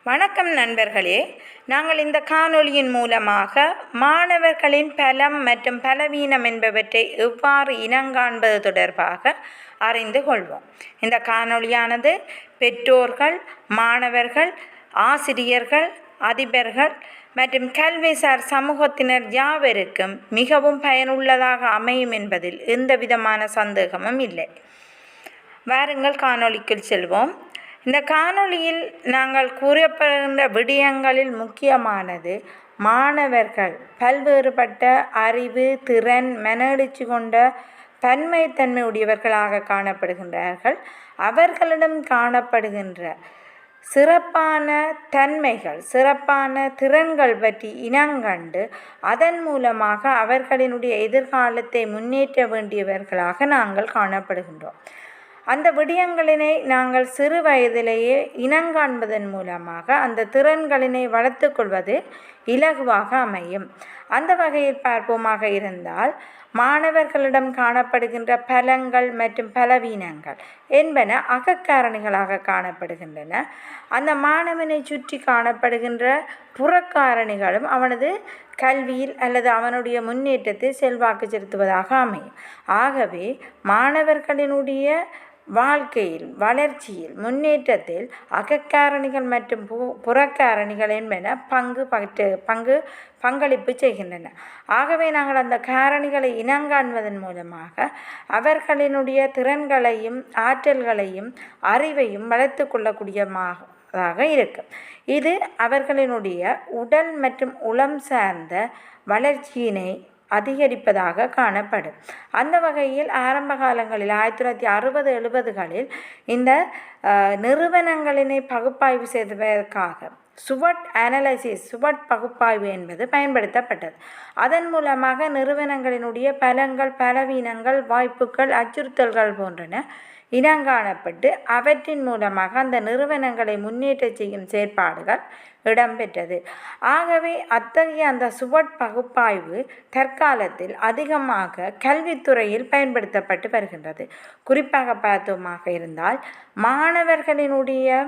வணக்கம் நண்பர்களே, நாங்கள் இந்த காணொளியின் மூலமாக மாணவர்களின் பலம் மற்றும் பலவீனம் என்பவற்றை எவ்வாறு இனங்காண்பது தொடர்பாக அறிந்து கொள்வோம். இந்த காணொளியானது பெற்றோர்கள், மாணவர்கள், ஆசிரியர்கள், அதிபர்கள் மற்றும் கல்விசார் சமூகத்தினர் யாவருக்கும் மிகவும் பயனுள்ளதாக அமையும் என்பதில் எந்தவிதமான சந்தேகமும் இல்லை. வாருங்கள் காணொளிக்குள் செல்வோம். இந்த காணொளியில் நாங்கள் கூறப்படுகின்ற விடயங்களில் முக்கியமானது மாணவர்கள் பல்வேறுபட்ட அறிவு, திறன், மனெழுச்சி கொண்ட பன்மைத்தன்மை உடையவர்களாக காணப்படுகின்றார்கள். அவர்களிடம் காணப்படுகின்ற சிறப்பான தன்மைகள், சிறப்பான திறன்கள் பற்றி இனங்கண்டு அதன் மூலமாக அவர்களினுடைய எதிர்காலத்தை முன்னேற்ற வேண்டியவர்களாக நாங்கள் காணப்படுகின்றோம். அந்த விடயங்களினை நாங்கள் சிறு வயதிலேயே இனங்காண்பதன் மூலமாக அந்த திறன்களினை வளர்த்து கொள்வது இலகுவாக அமையும். அந்த வகையில் பார்ப்போமாக இருந்தால், மாணவர்களிடம் காணப்படுகின்ற பலங்கள் மற்றும் பலவீனங்கள் என்பன அகக்காரணிகளாக காணப்படுகின்றன. அந்த மாணவனை சுற்றி காணப்படுகின்ற புறக்காரணிகளும் அவனது கல்வியில் அல்லது அவனுடைய முன்னேற்றத்தை செல்வாக்கு செலுத்துவதாக அமையும். ஆகவே மாணவர்களினுடைய வாழ்க்கையில், வளர்ச்சியில், முன்னேற்றத்தில் அகக்காரணிகள் மற்றும் புறக்காரணிகள் என்பன பங்களிப்பு செய்கின்றன. ஆகவே நாங்கள் அந்த காரணிகளை இனங்காண்பதன் மூலமாக அவர்களினுடைய திறன்களையும் ஆற்றல்களையும் அறிவையும் வளர்த்து கொள்ளக்கூடியதாக இருக்கும். இது அவர்களினுடைய உடல் மற்றும் உளம் சார்ந்த வளர்ச்சியினை அதிகரிப்பதாக காணப்படும். அந்த வகையில் ஆரம்ப காலங்களில் 1960-70களில் இந்த நிறுவனங்களினை பகுப்பாய்வு செய்வதற்காக SWOT Analysis, SWOT பகுப்பாய்வு என்பது பயன்படுத்தப்பட்டது. அதன் மூலமாக நிறுவனங்களினுடைய பலங்கள், பலவீனங்கள், வாய்ப்புகள், அச்சுறுத்தல்கள் போன்றன இனங்காணப்பட்டு அவற்றின் மூலமாக அந்த நிறுவனங்களை முன்னேற்ற செய்யும் செயற்பாடுகள் இடம்பெற்றது. ஆகவே அத்தகைய அந்த SWOT பகுப்பாய்வு தற்காலத்தில் அதிகமாக கல்வித்துறையில் பயன்படுத்தப்பட்டு வருகின்றது. குறிப்பாக பார்த்தோமாக இருந்தால், மாணவர்களினுடைய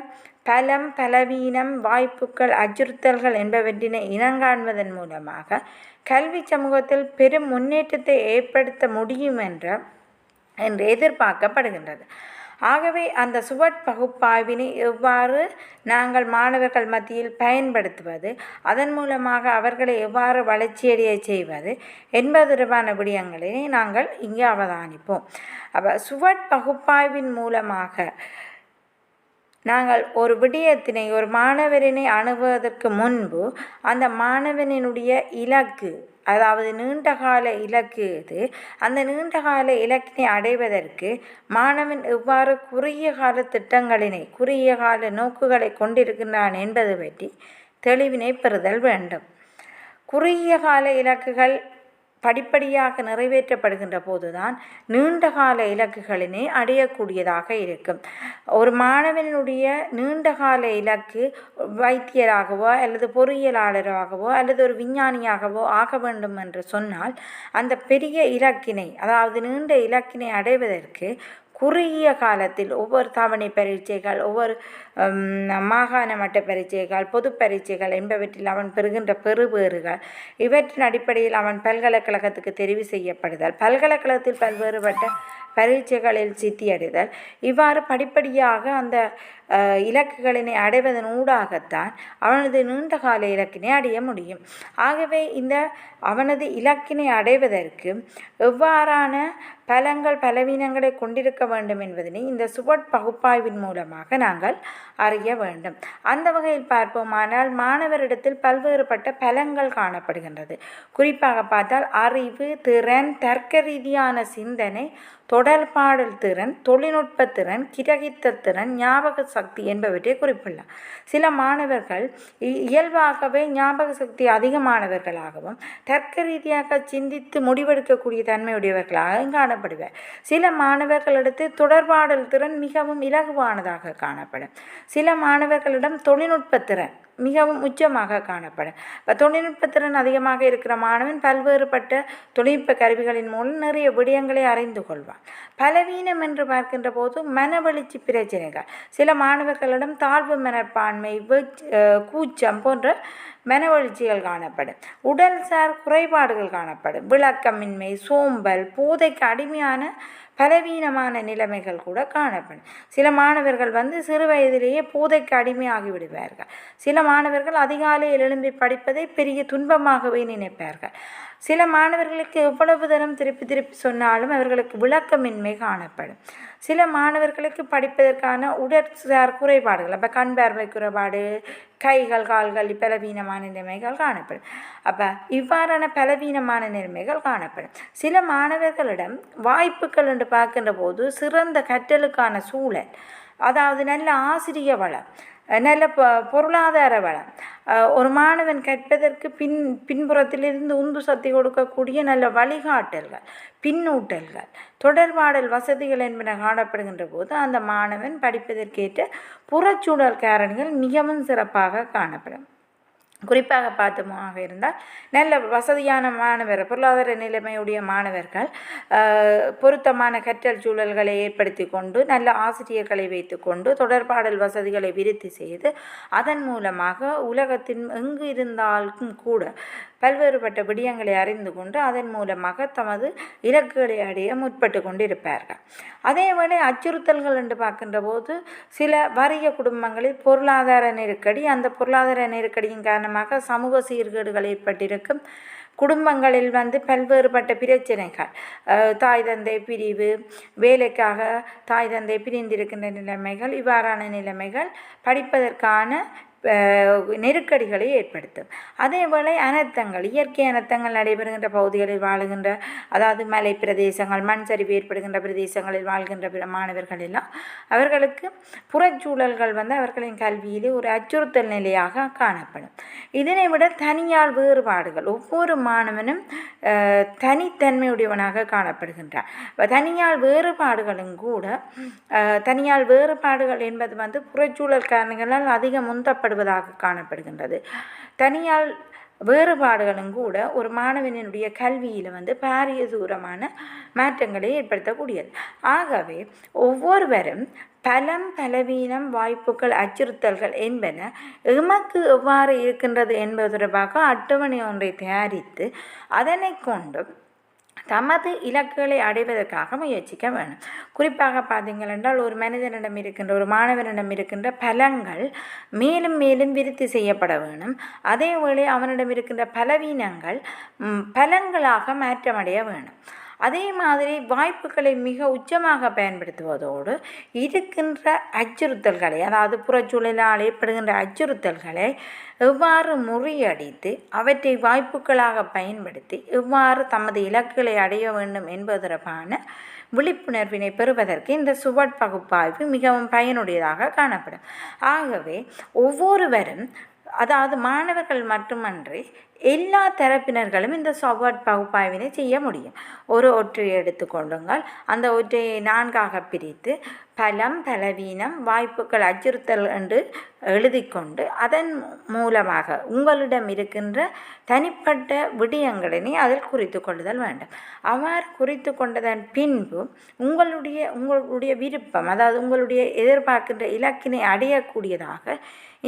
பலம், பலவீனம், வாய்ப்புகள், அச்சுறுத்தல்கள் என்பவற்றினை இனங்காண்பதன் மூலமாக கல்வி சமூகத்தில் பெரும் முன்னேற்றத்தை ஏற்படுத்த முடியும் என்று எதிர்பார்க்கப்படுகின்றது. ஆகவே அந்த SWOT பகுப்பாய்வினை எவ்வாறு நாங்கள் மாணவர்கள் மத்தியில் பயன்படுத்துவது, அதன் மூலமாக அவர்களை எவ்வாறு வளர்ச்சியடைய செய்வது என்பது தொடர்பான விடயங்களை நாங்கள் இங்கே அவதானிப்போம். SWOT பகுப்பாய்வின் மூலமாக நாங்கள் ஒரு விடயத்தினை, ஒரு மாணவரினை அணுகுவதற்கு முன்பு அந்த மாணவனினுடைய இலக்கு, அதாவது நீண்டகால இலக்கு எது, அந்த நீண்டகால இலக்கினை அடைவதற்கு மாணவன் எவ்வாறு குறுகிய கால திட்டங்களினை, குறுகிய கால நோக்குகளை கொண்டிருக்கின்றான் என்பது பற்றி தெளிவினை பெறுதல் வேண்டும். குறுகிய கால இலக்குகள் படிப்படியாக நிறைவேற்றப்படுகின்ற போதுதான் நீண்டகால இலக்குகளினை அடையக்கூடியதாக இருக்கும். ஒரு மாணவனுடைய நீண்டகால இலக்கு வைத்தியராகவோ அல்லது பொறியியலாளராகவோ அல்லது ஒரு விஞ்ஞானியாகவோ ஆக வேண்டும் என்று சொன்னால், அந்த பெரிய இலக்கினை, அதாவது நீண்ட இலக்கினை அடைவதற்கு குறுகிய காலத்தில் ஒவ்வொரு தவணை பரீட்சைகள், ஒவ்வொரு மாகாண மட்ட பரீட்சைகள், பொது பரீட்சைகள் என்பவற்றில் அவன் பெறுகின்ற பெறுபேறுகள், இவற்றின் அடிப்படையில் அவன் பல்கலைக்கழகத்துக்கு தெரிவு செய்யப்படுதல், பல்கலைக்கழகத்தில் பல்வேறுபட்ட பரீட்சைகளில் சித்தியடைதல், இவ்வாறு படிப்படியாக அந்த இலக்குகளினை அடைவதன் ஊடாகத்தான் அவனது நீண்டகால இலக்கினை அடைய முடியும். ஆகவே இந்த அவனது இலக்கினை அடைவதற்கு எவ்வாறான பலங்கள், பலவீனங்களை கொண்டிருக்க வேண்டும் என்பதனை இந்த SWOT பகுப்பாய்வின் மூலமாக நாங்கள் அறிய வேண்டும். அந்த வகையில் பார்ப்போமானால், மாணவரிடத்தில் பல்வேறுபட்ட பலங்கள் காணப்படுகின்றது. குறிப்பாக பார்த்தால் அறிவு, திறன், தர்க்க ரீதியான சிந்தனை, தொடர்பாடல் திறன், தொழில்நுட்ப திறன், கிரகித்த திறன், ஞாபக சக்தி என்பவற்றை குறிப்பிடலாம். சில மாணவர்கள் இயல்பாகவே ஞாபக சக்தி அதிகமானவர்களாகவும் தர்க்க ரீதியாக சிந்தித்து முடிவெடுக்கக்கூடிய தன்மையுடையவர்களாக காணப்படுவர். சில மாணவர்களிடத்தில் தொடர்பாடல் திறன் மிகவும் இலகுவானதாக காணப்படும். சில மாணவர்களிடம் தொழில்நுட்ப திறன், மிகவும் உச்சமாக காணப்படும். இப்போ தொழில்நுட்பத்திறன் அதிகமாக இருக்கிற மாணவன் பல்வேறுபட்ட தொழில்நுட்ப கருவிகளின் மூலம் நிறைய விடயங்களை அறிந்து கொள்வான். பலவீனம் என்று பார்க்கின்ற போது மனவெழுச்சி பிரச்சனைகள், சில மாணவர்களிடம் தாழ்வு மனப்பான்மை, கூச்சம் போன்ற மனவெழுச்சிகள் காணப்படும். உடல்சார் குறைபாடுகள் காணப்படும். விளக்கமின்மை, சோம்பல், போதைக்கு அடிமையான பலவீனமான நிலைமைகள் கூட காணப்படும். சில மாணவர்கள் சிறு வயதிலேயே போதைக்கு அடிமையாகி விடுவார்கள். சில மாணவர்கள் அதிகாலையில் எழும்பி படிப்பதை பெரிய துன்பமாகவே நினைப்பார்கள். சில மாணவர்களுக்கு எவ்வளவு தரம் திருப்பி திருப்பி சொன்னாலும் அவர்களுக்கு விளக்கமின்மை காணப்படும். சில மாணவர்களுக்கு படிப்பதற்கான உடற்சார் குறைபாடுகள், அப்போ கண் பார்வை குறைபாடு, கைகள் கால்கள் பலவீனமான நிலைமைகள் காணப்படும். அப்போ இவ்வாறான பலவீனமான நிலைமைகள் காணப்படும். சில மாணவர்களிடம் வாய்ப்புகள் என்று பார்க்கின்ற போது சிறந்த கற்றலுக்கான சூழல், அதாவது நல்ல ஆசிரிய வளம், நல்ல பொருளாதார வளம், ஒரு மாணவன் கற்பதற்கு பின்புறத்திலிருந்து உந்து சக்தி கொடுக்கக்கூடிய நல்ல வழிகாட்டல்கள், பின்னூட்டல்கள், தொடர்பாடல் வசதிகள் என்பன காணப்படுகின்ற போது அந்த மாணவன் படிப்பதற்கேற்ற புறச்சூழல் காரணிகள் மிகவும் சிறப்பாக காணப்படும். குறிப்பாக பார்த்தோமாக இருந்தால் நல்ல வசதியான மாணவர், பொருளாதார நிலைமையுடைய மாணவர்கள் பொருத்தமான கற்றல் சூழல்களை ஏற்படுத்தி கொண்டு நல்ல ஆசிரியர்களை வைத்து கொண்டு தொடர்பாடல் வசதிகளை விருத்தி செய்து அதன் மூலமாக உலகத்தின் எங்கு இருந்தாலும் கூட பல்வேறுபட்ட விடயங்களை அறிந்து கொண்டு அதன் மூலமாக தமது இலக்குகளை அடைய முற்பட்டு கொண்டிருப்பார்கள். அதேவேளை அச்சுறுத்தல்கள் என்று பார்க்கின்ற போது சில வறிய குடும்பங்களில் பொருளாதார நெருக்கடி, அந்த பொருளாதார நெருக்கடியின் காரணமாக சமூக சீர்கேடுகள் ஏற்பட்டிருக்கும். குடும்பங்களில் பல்வேறுபட்ட பிரச்சனைகள், தாய் தந்தை பிரிவு, வேலைக்காக தாய் தந்தை பிரிந்திருக்கின்ற நிலைமைகள், இவ்வாறான நிலைமைகள் படிப்பதற்கான நெருக்கடிகளை ஏற்படுத்தும். அதேபோல் அனர்த்தங்கள், இயற்கை அனர்த்தங்கள் நடைபெறுகின்ற பகுதிகளில் வாழுகின்ற, அதாவது மலை பிரதேசங்கள், மண் சரிவு ஏற்படுகின்ற பிரதேசங்களில் வாழ்கின்ற மாணவர்கள் எல்லாம் அவர்களுக்கு புறச்சூழல்கள் அவர்களின் கல்வியிலே ஒரு அச்சுறுத்தல் நிலையாக காணப்படும். இதனை விட தனியால் வேறுபாடுகள், ஒவ்வொரு மாணவனும் தனித்தன்மையுடையவனாக காணப்படுகின்றார். தனியால் வேறுபாடுகளும் கூட, தனியால் வேறுபாடுகள் என்பது புறச்சூழல் காரணங்களால் அதிகம் முந்தப்படுவதாக காணப்படுகின்றது. தனியால் வேறுபாடுகளும் கூட ஒரு மாணவனுடைய கல்வியில் பாரிய தூரமான மாற்றங்களை ஏற்படுத்தக்கூடியது. ஆகவே ஒவ்வொருவரும் பலம், பலவீனம், வாய்ப்புகள், அச்சுறுத்தல்கள் என்பன எமக்கு எவ்வாறு இருக்கின்றது என்பது தொடர்பாக அட்டவணை ஒன்றை தயாரித்து அதனை கொண்டு தமது இலக்குகளை அடைவதற்காக முயற்சிக்க வேணும். குறிப்பாக பார்த்தீங்கள் என்றால் ஒரு மனிதனிடம் இருக்கின்ற, ஒரு மாணவனிடம் இருக்கின்ற பலங்கள் மேலும் மேலும் விருத்தி செய்யப்பட வேணும். அதேவேளை அவனிடம் இருக்கின்ற பலவீனங்கள் பலங்களாக மாற்றமடைய வேணும். அதே மாதிரி வாய்ப்புகளை மிக உச்சமாக பயன்படுத்துவதோடு இருக்கின்ற அச்சுறுத்தல்களை, அதாவது புறச்சூழலால் ஏற்படுகின்ற அச்சுறுத்தல்களை எவ்வாறு முறியடித்து அவற்றை வாய்ப்புகளாக பயன்படுத்தி எவ்வாறு தமது இலக்குகளை அடைய வேண்டும் என்பது தொடர்பான விழிப்புணர்வினை பெறுவதற்கு இந்த SWOT பகுப்பாய்வு மிகவும் பயனுடையதாக காணப்படும். ஆகவே ஒவ்வொருவரும், அதாவது மாணவர்கள் மட்டுமன்றி எல்லா தரப்பினர்களும் இந்த SWOT பகுப்பாய்வினை செய்ய முடியும். ஒரு ஒற்றையை எடுத்துக்கொள்ளுங்கள். அந்த ஒற்றையை 4ஆக பிரித்து பலம், பலவீனம், வாய்ப்புகள், அச்சுறுத்தல் என்று எழுதிக்கொண்டு அதன் மூலமாக உங்களிடம் இருக்கின்ற தனிப்பட்ட விடயங்களினை அதில் குறித்து கொள்ளுதல் வேண்டும். அவ்வாறு குறித்து கொண்டதன் பின்பு உங்களுடைய விருப்பம், அதாவது உங்களுடைய எதிர்பார்க்கின்ற இலக்கினை அடையக்கூடியதாக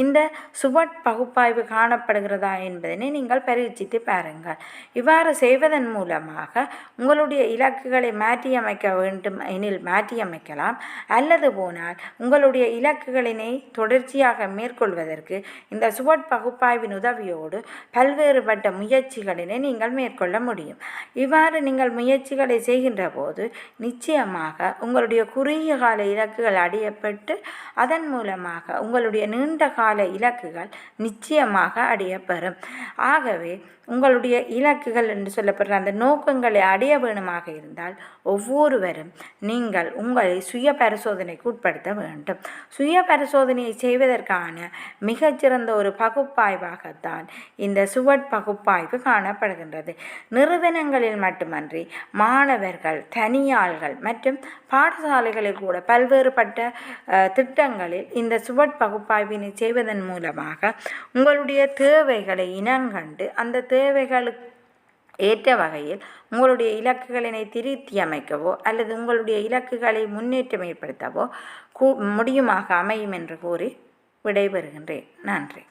இந்த SWOT பகுப்பாய்வு காணப்படுகிறதா என்பதனை நீங்கள் பரீட்சித்து பாருங்கள். இவ்வாறு செய்வதன் மூலமாக உங்களுடைய இலக்குகளை மாற்றியமைக்க வேண்டும் எனில் மாற்றியமைக்கலாம். அல்லது போனால் உங்களுடைய இலக்குகளினை தொடர்ச்சியாக மேற்கொள்வதற்கு இந்த SWOT பகுப்பாய்வின் உதவியோடு பல்வேறுபட்ட முயற்சிகளினை நீங்கள் மேற்கொள்ள முடியும். இவ்வாறு நீங்கள் முயற்சிகளை செய்கின்ற போது நிச்சயமாக உங்களுடைய குறுகிய கால இலக்குகள் அடையப்பட்டு அதன் மூலமாக உங்களுடைய நீண்ட கால இலக்குகள் நிச்சயமாக அடையப்பெறும். ஆகவே உங்களுடைய இலக்குகள் என்று சொல்லப்படுற அந்த நோக்கங்களை அடைய வேணுமாக இருந்தால் ஒவ்வொருவரும் நீங்கள் உங்களை சுய பரிசோதனை பரிசோதனைக்கு உட்படுத்த வேண்டும். சுய பரிசோதனையை செய்வதற்கான மிகச்சிறந்த ஒரு பகுப்பாய்வாகத்தான் இந்த SWOT பகுப்பாய்வு காணப்படுகின்றது. நிறுவனங்களில் மட்டுமன்றி மாணவர்கள், தனியாள்கள் மற்றும் பாடசாலைகளில் கூட பல்வேறுபட்ட திட்டங்களில் இந்த SWOT பகுப்பாய்வினை செய்வதன் மூலமாக உங்களுடைய தேவைகளை இனங்கண்டு அந்த தேவைகளுக்கு ஏற்ற வகையில் உங்களுடைய இலக்குகளினை திருத்தி அமைக்கவோ அல்லது உங்களுடைய இலக்குகளை முன்னேற்றம் ஏற்படுத்தவோ முடியுமாக அமையும் என்று கூறி விடைபெறுகின்றேன். நன்றி.